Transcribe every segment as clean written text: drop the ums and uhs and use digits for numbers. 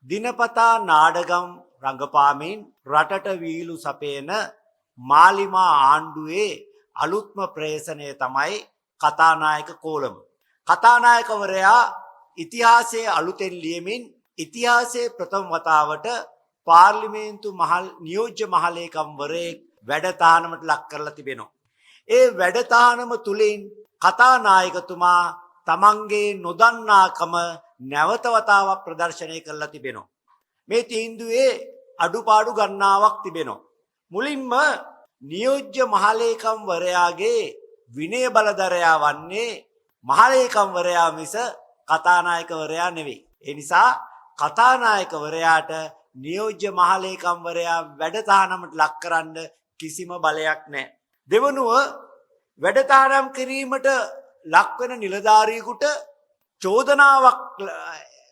දිනපතා නාඩගම් රංගපාමින් රටට වීලු සපයන මාලිමා ආණ්ඩුවේ අලුත්ම ප්‍රේසනය තමයි කතානායක කෝලම. කතානායකවරයා ඉතිහාසයේ අලුතෙන් ලියමින් ඉතිහාසයේ ප්‍රථම වතාවට පාර්ලිමේන්තු නියෝජ්‍ය මහලේකම්වරයෙක් වැඩතානමට ලක් කරලා තිබෙනවා. ඒ වැඩතානම තුලින් කතානායකතුමා තමන්ගේ නොදන්නාකම නැවත වතාවක් ප්‍රදර්ශනය කරලා තිබෙනවා. මේ තීන්දුවේ අඩුපාඩු ගණනාවක් තිබෙනවා. මුලින්ම නියෝජ්‍ය මහලේකම්වරයාගේ විනය බලධරයා වන්නේ මහලේකම්වරයා මිස කතානායකවරයා නෙවෙයි. ඒ නිසා කතානායකවරයාට නියෝජ්‍ය මහලේකම්වරයා වැඩතානමට ලක් කරන්න කිසිම බලයක් නැහැ. දෙවනුව වැඩතානම් කිරීමට ලක්වෙන නිලධාරියෙකුට චෝදනාවක්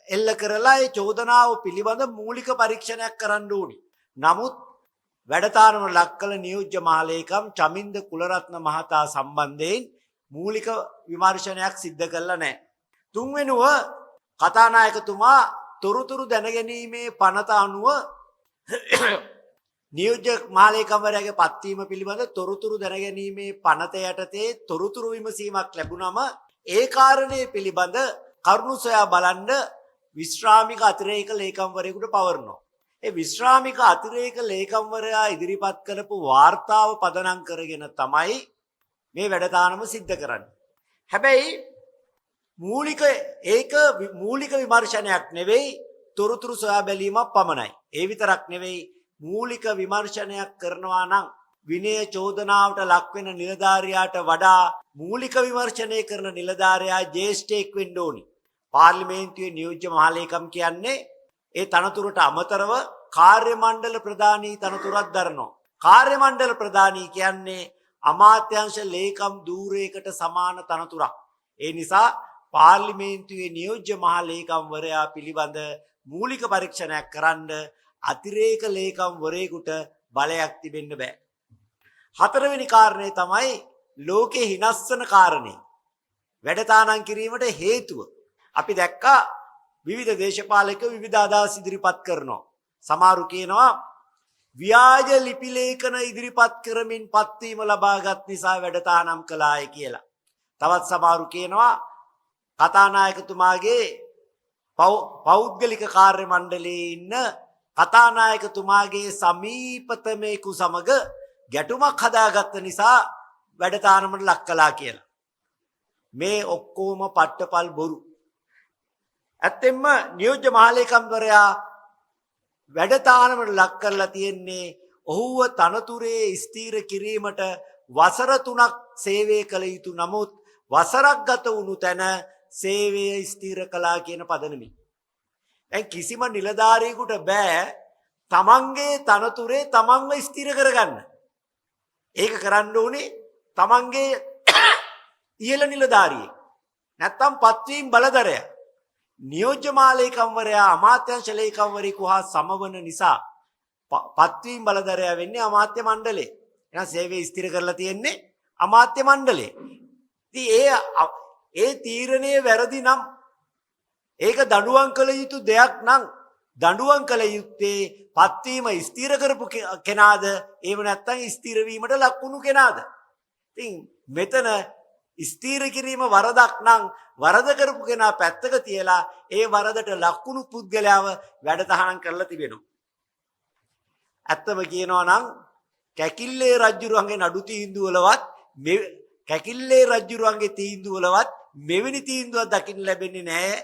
එල්ල කරලා ඒ චෝදනාව පිළිබඳ මූලික පරීක්ෂණයක් කරන්න ඕනි. නමුත් වැඩතානම ලක් කළ නියෝජ්‍ය මහලේකම් චමින්ද කුලරත්න මහතා සම්බන්ධයෙන් මූලික විමර්ශනයක් සිද්ධ කළා නැහැ. තුන්වෙනුව කතානායකතුමා තොරතුරු දැනගැනීමේ පනත අනුව නියෝජ්‍ය මහලේකම්වරයාගේ පත්වීම පිළිබඳ තොරතුරු දැනගැනීමේ පනත යටතේ තොරතුරු විමසීමක් ලැබුණම ඒ කාරණේ පිළිබඳ කරුණු සොයා බලන්න විශ්‍රාමික අතිරේක ලේකම්වරයෙකුට පවරනවා. ඒ විශ්‍රාමික අතිරේක ලේකම්වරයා ඉදිරිපත් කරපු වාර්තාව පදනම් කරගෙන තමයි මේ වැඩතානම සිද්ධ කරන්නේ. හැබැයි මූලික විමර්ශනයක් නෙවෙයි, තොරතුරු සොයා බැලීමක් පමණයි. ඒ විතරක් නෙවෙයි, මූලික විමර්ශනයක් කරනවා නම් විනය චෝදනාවට ලක්වෙන නිලධාරියාට වඩා මූලික විමර්ශනය කරන නිලධාරියා ජ්‍යෙෂ්ඨයෙක් වෙන්න ඕනි. පාර්ලිමේන්තුවේ නියෝජ්‍ය මහලේකම් කියන්නේ ඒ තනතුරට අමතරව කාර්ය මණ්ඩල ප්‍රධානී තනතුරක් දරනවා. කාර්ය මණ්ඩල ප්‍රධානී කියන්නේ අමාත්‍යාංශ ලේකම් ධූරයකට සමාන තනතුරක්. ඒ නිසා පාර්ලිමේන්තුවේ නියෝජ්‍ය මහලේකම්වරයා පිළිබඳ මූලික පරීක්ෂණයක් කරන්න අතිරේක ලේකම්වරයෙකුට බලයක් තිබෙන්න බෑ. හතරවෙනි කාරණේ තමයි ලෝකේ හිනස්සන කාරණේ. වැඩතානම් කිරීමට හේතුව. අපි දැක්කා විවිධ දේශපාලකයෝ විවිධ අදහස් ඉදිරිපත් කරනවා. සමහරු කියනවා ව්‍යාජ ලිපි ලේඛන ඉදිරිපත් කරමින් පත්වීම ලබාගත් නිසා වැඩතානම් කළාය කියලා. තවත් සමහරු කියනවා කතානායකතුමාගේ පෞද්ගලික කාර්ය මණ්ඩලයේ ඉන්න කතානායකතුමාගේ සමීපතමෙකු සමග ගැටුමක් හදාගත්ත නිසා වැඩතානමට ලක් කළා කියලා. මේ ඔක්කොම පට්ටපල් බොරු. ඇත්තෙන්ම නියෝජ්‍ය මහලේකම්වරයා වැඩතානමට ලක් කරලා තියෙන්නේ ඔහුව තනතුරේ ස්ථීර කිරීමට වසර 3ක් සේවය කළ යුතු. නමුත් වසරක් ගත වුණු තැන සේවය ස්ථීර කළා කියන පදනමින්. දැන් කිසිම නිලධාරියෙකුට බෑ තමන්ගේ තනතුරේ තමන්ව ස්ථීර කරගන්න. ඒක කරන්න ඕනේ තමන්ගේ ඉහළ නිලධාරියෙක්. නැත්තම් පත්වීම් බලධරයා. නියෝජ්‍ය මහලේකම්වරයා අමාත්‍යාංශ ලේකම්වරයෙකු හා සමවන නිසා පත්වීම් බලධරයා වෙන්නේ අමාත්‍ය මණ්ඩලේ. එහෙනම් සේවය ස්ථිර කරලා තියෙන්නේ අමාත්‍ය මණ්ඩලේ. ඉතින් ඒ තීරණය වැරදි නම් ඒක දඬුවම් කළ යුතු දෙයක් නම් දඬුවම් කළ යුත්තේ පත්වීම ස්ථිර කරපු කෙනාද එහෙම නැත්නම් ස්ථිර වීමට ලක්ුණු කෙනාද? ඉතින් මෙතන ස්ථිර කිරීම වරදක් නම් වරද කරපු කෙනා පැත්තක තියලා ඒ වරදට ලක්ුණු පුද්ගලයාව වැඩතහනම් කරලා තිබෙනවා. ඇත්තම කියනවා නම් කැකිල්ලේ රජුරුවන්ගේ නඩු තීන්දුවලවත් කැකිල්ලේ රජුරුවන්ගේ තීන්දුවලවත් මෙවැනි තීන්දුවක් දකින්න ලැබෙන්නේ නැහැ.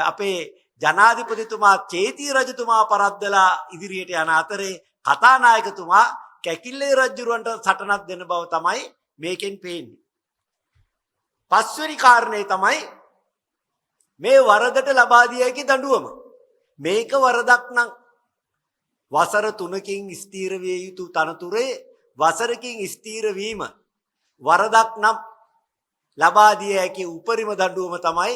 අපේ ජනාධිපතිතුමා චේතී රජතුමා පරද්දලා ඉදිරියට යන අතරේ කතානායකතුමා කැකිල්ලේ රජුරවන්ට සටනක් දෙන බව තමයි මේකෙන් පේන්නේ. පස්වෙනි කාරණේ තමයි මේ වරදට ලබා දිය හැකි දඬුවම. මේක වරදක් නම් වසර 3කින් ස්ථීර විය යුතු තනතුරේ වසරකින් ස්ථීර වීම වරදක් නම් ලබා දිය හැකි උපරිම දඬුවම තමයි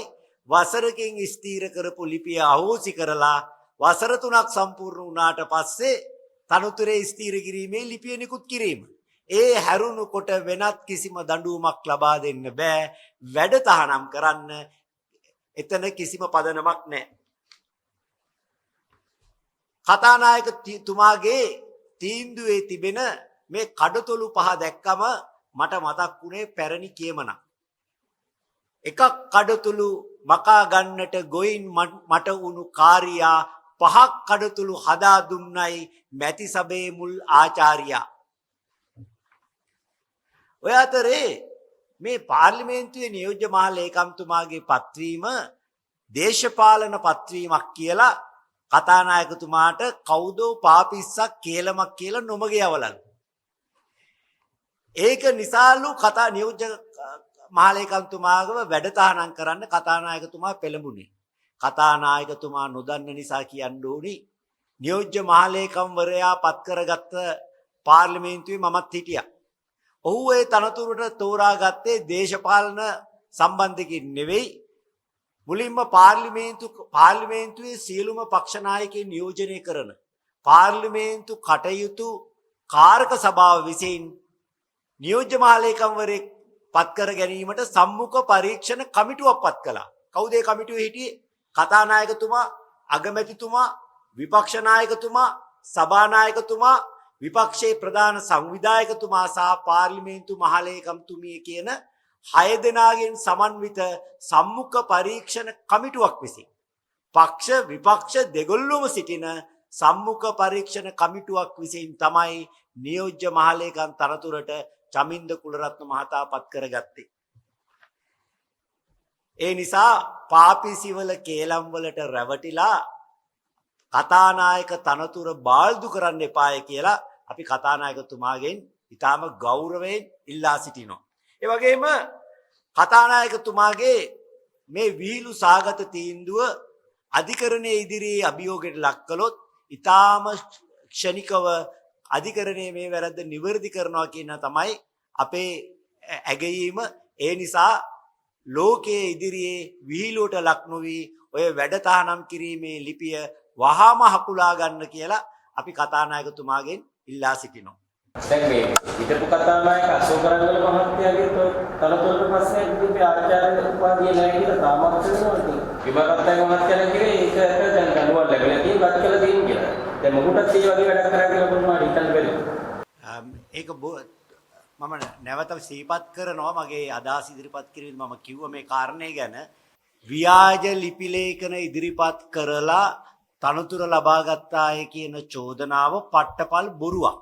වසරකින් ස්ථීර කරපු ලිපිය අහෝසි කරලා වසර 3ක් සම්පූර්ණ වුණාට පස්සේ තනතුරේ ස්ථීර කිරීමේ ලිපිය නිකුත් කිරීම. ඒ හැරුණු කොට වෙනත් කිසිම දඬුවමක් ලබා දෙන්න බෑ. වැඩ තහනම් කරන්න එතන කිසිම පදනමක් නැහැ. කතානායකතුමාගේ තීන්දුවේ තිබෙන මේ කඩතොළු පහ දැක්කම මට මතක් වුණේ පැරණි කියමනක්. එකක් කඩතුළු මකා ගන්නට ගොයින් මට වුණු කාර්යා පහක් කඩතුළු හදා දුන්නයි මැති සභේ මුල් ආචාර්යා. ඔය අතරේ මේ පාර්ලිමේන්තුවේ නියෝජ්‍ය මහ ලේකම්තුමාගේ පත්වීම දේශපාලන පත්වීමක් කියලා කතානායකතුමාට කවුදෝ පාපිස්සක් කේලමක් කියලා නොමග යවලලු. ඒක නිසාලු කතා නියෝජ්‍ය මහ ලේකම්තුමාගව වැඩතහනම් කරන්න කතානායකතුමා පෙළඹුණේ. කතානායකතුමා නොදන්න නිසා කියන්න ඕනි නියෝජ්‍ය මහ ලේකම්වරයා පත් කරගත්ත පාර්ලිමේන්තුවේ මමත් හිටියා. ඔහු ඒ තනතුරට තෝරාගත්තේ දේශපාලන සම්බන්ධකින් නෙවෙයි. මුලින්ම පාර්ලිමේන්තුවේ සියලුම පක්ෂ නායකයන් නියෝජනය කරන පාර්ලිමේන්තු කටයුතු කාරක සභාව විසින් නියෝජ්‍ය මහ ලේකම්වරයෙක් පත් කර ගැනීමට සම්මුඛ පරීක්ෂණ කමිටුවක් පත් කළා. කවුද ඒ කමිටුවේ හිටියේ? කතානායකතුමා, අගමැතිතුමා, විපක්ෂ නායකතුමා, සභානායකතුමා, විපක්ෂයේ ප්‍රධාන සංවිධායකතුමා සහ පාර්ලිමේන්තු මහ ලේකම්තුමිය කියන 6 දෙනාගෙන් සමන්විත සම්මුඛ පරීක්ෂණ කමිටුවක් විසින් පක්ෂ විපක්ෂ දෙගොල්ලොම සිටින සම්මුඛ පරීක්ෂණ කමිටුවක් විසින් තමයි නියෝජ්‍ය මහ ලේකම් තනතුරට චමින්ද කුලරත්න මහතා පත් කරගත්තේ. ඒ නිසා පාපිසිවල කේලම් වලට රැවටිලා කතානායක තනතුර බාල්දු කරන්න එපාය කියලා අපි කතානායකතුමාගෙන් ඉතාම ගෞරවයෙන් ඉල්ලා සිටිනවා. ඒ වගේම කතානායකතුමාගේ මේ විහිළු සාගත තීන්දුව අධිකරණයේ ඉදිරියේ අභියෝගයට ලක් කළොත් ඉතාම ක්ෂණිකව අධිකරණයේ මේ වැරද්ද නිවැරදි කරනවා කියන තමයි අපේ ඇගයීම. ඒ නිසා ලෝකයේ ඉදිරියේ විහිළුවට ලක් නොවි ඔය වැඩතහනම් කිරීමේ ලිපිය වහාම හකුලා ගන්න කියලා අපි කතානායකතුමාගෙන් ඉල්ලා සිටිනවා. දැන් මේ හිටපු කතානායක අශෝකරංගල මහත්තයාගේ තනතුරට පස්සේ ඉතින් ආචාර්ය උපාධිය නැහැ කියලා තාමත් වෙනවා ඉතින්. විමලරත්න මහත්තයා කිව්වේ ඒකට දැන් දඬුවම් ලැබෙලා තියෙන වත් කළා තියෙන කියලා. දැන් මොකටද මේ වගේ වැඩක් කරා කියලා කොහොමද හිතන්න බැරි. ඒක මම නැවත සිහිපත් කරනවා මගේ අදහස් ඉදිරිපත් කිරීමේ මම කිව්ව මේ කාරණේ ගැන ව්‍යාජ ලිපි ලේඛන ඉදිරිපත් කරලා තනතුර ලබා ගත්තාය කියන චෝදනාව පට්ටපල් බොරුවක්.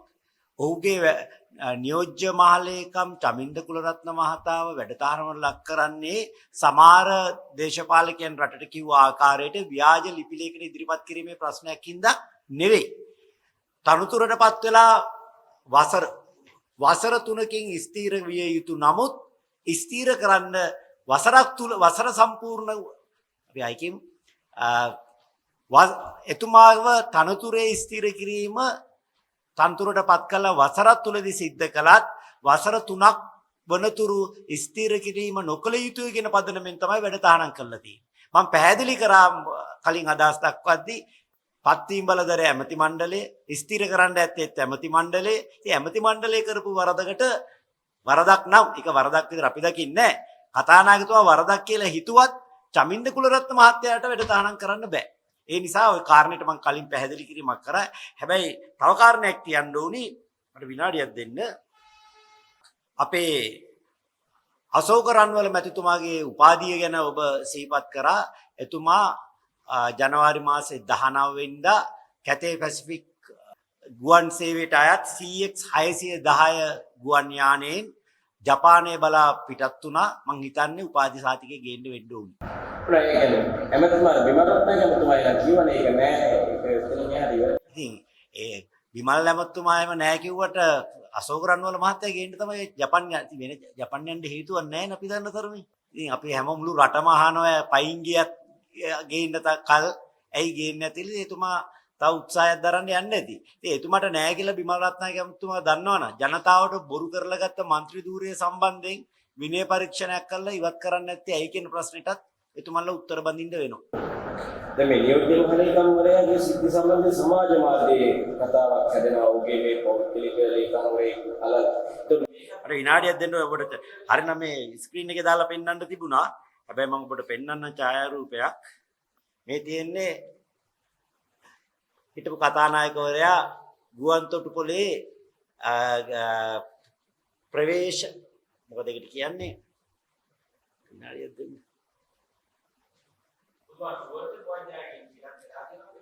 ඔහුගේ නියෝජ්‍ය මහ ලේකම් චමින්ද කුලරත්න මහතාව වැඩතරමට ලක් කරන්නේ සමහර දේශපාලකයන් රටට කිව්ව ආකාරයට ව්‍යාජ ලිපි ලේඛන ඉදිරිපත් කිරීමේ ප්‍රශ්නයක් හින්දා නෙවෙයි. තනතුරටපත් වෙලා වසර 3කින් ස්ථීර විය යුතු නමුත් ස්ථීර කරන්න වසරක් තුල වසර සම්පූර්ණ අපි අයිකින් එතුමාව තනතුරේ ස්ථීර කිරීම තනතුරටපත් කළ වසරක් තුලදී සිද්ධ කළත් වසර 3ක් වනතුරු ස්ථීර කිරීම නොකළ යුතුයි කියන පදනමෙන් තමයි වැඩ තහනම් කරලා තියෙන්නේ. මම පැහැදිලි කරා කලින් අදහස් දක්වද්දී පත්වීම් බලදර ඇමති මණ්ඩලය ස්ථීර කරන්න ඇත්තේ ඇමති මණ්ඩලය. ඒ ඇමති මණ්ඩලය කරපු වරදකට වරදක් නම් ඒක වරදක් විතර අපි දකින්නේ නැහැ. කතානායකතුමා වරදක් කියලා හිතුවත් චමින්ද කුලරත්න මහත්තයාට වැඩ තහනම් කරන්න බෑ. ඒ නිසා ওই කාරණේට මම කලින් පැහැදිලි කිරීමක් කරා. හැබැයි තව කාරණයක් කියන්න ඕනි. මට විනාඩියක් දෙන්න. අපේ අශෝක රන්වල මැතිතුමාගේ උපාධිය ගැන ඔබ සිහිපත් කරා. එතුමා ජනවාරි මාසේ 19 වෙනිදා කැතේ පැසිෆික් ගුවන් සේවයට අයත් CX 610 ගුවන් යානයෙන් ජපානයේ බලා පිටත් වුණා. මං හිතන්නේ උපාධි සාතිකේ ගේන්න වෙන්න ඕනේ. එමෙතුමා විමලරත්න එමෙතුමාලා කියවනේ ඒක නෑ ඒක එතනින් එහාට ඉවරයි. ඉතින් ඒ විමල් එමෙතුමායම නෑ කිව්වට අශෝක රන්වල මහත්තයා ගේන්න තමයි වෙන ජපන් යන්න හේතුවක් නෑ නේ අපි දන්න තරමේ. ඉතින් අපි හැම මුළු රටම අහනවා පයින් ගියත් ගේන්න කල් ඇයි ගේන්නේ නැතිලද එතුමා තව උත්සාහයක් දරන්න යන්නේ නැති. ඉතින් එතුමාට නෑ කියලා විමලරත්න එමෙතුමා දන්නවනම් ජනතාවට බොරු කරලා ගත්ත മന്ത്രി ධූරය සම්බන්ධයෙන් විනය පරීක්ෂණයක් කරලා ඉවත් කරන්න නැත්තේ ඇයි කියන ප්‍රශ්නෙටත් එතුමන්ලා උත්තර බඳින්න වෙනවා. දැන් මේ නියෝජ්‍ය මහ ලේකම්වරයාගේ සිද්ධි සම්බන්ධ සමාජ මාධ්‍යයේ කතාවක් හැදෙනවා. ඔහුගේ මේ පෞද්ගලික ලේකම්වරයෙක් අලල්. අර විනාඩියක් දෙන්න ඔබට හරිනම් මේ ස්ක්‍රීන් එකේ දාලා පෙන්වන්න තිබුණා. හැබැයි මම ඔබට පෙන්වන්න ඡායාරූපයක්. මේ තියෙන්නේ හිටපු කතානායකවරයා ගුවන්තොටුපොලේ ප්‍රවේශ මොකද ඒකට කියන්නේ විනාඩියක් දෙන්න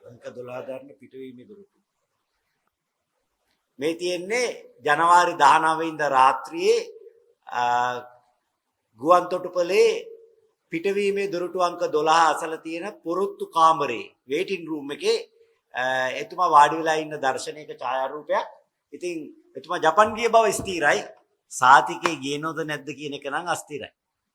අංක 12 දාන්න පිටවීමේ දොරටු මේ තියෙන්නේ ජනවාරි 19 වෙනිදා රාත්‍රියේ ගුවන්තොටුපොලේ පිටවීමේ දොරටු අංක 12 අසල තියෙන පොරොත්තු කාමරේ වේටින් රූම් එකේ එතුමා වාඩි වෙලා ඉන්න දර්ශනයක ඡායාරූපයක්. ඉතින් එතුමා ජපන් ගිය බව ස්ථිරයි. සාතිකේ ගේනවද නැද්ද කියන එක නම් අස්ථිරයි.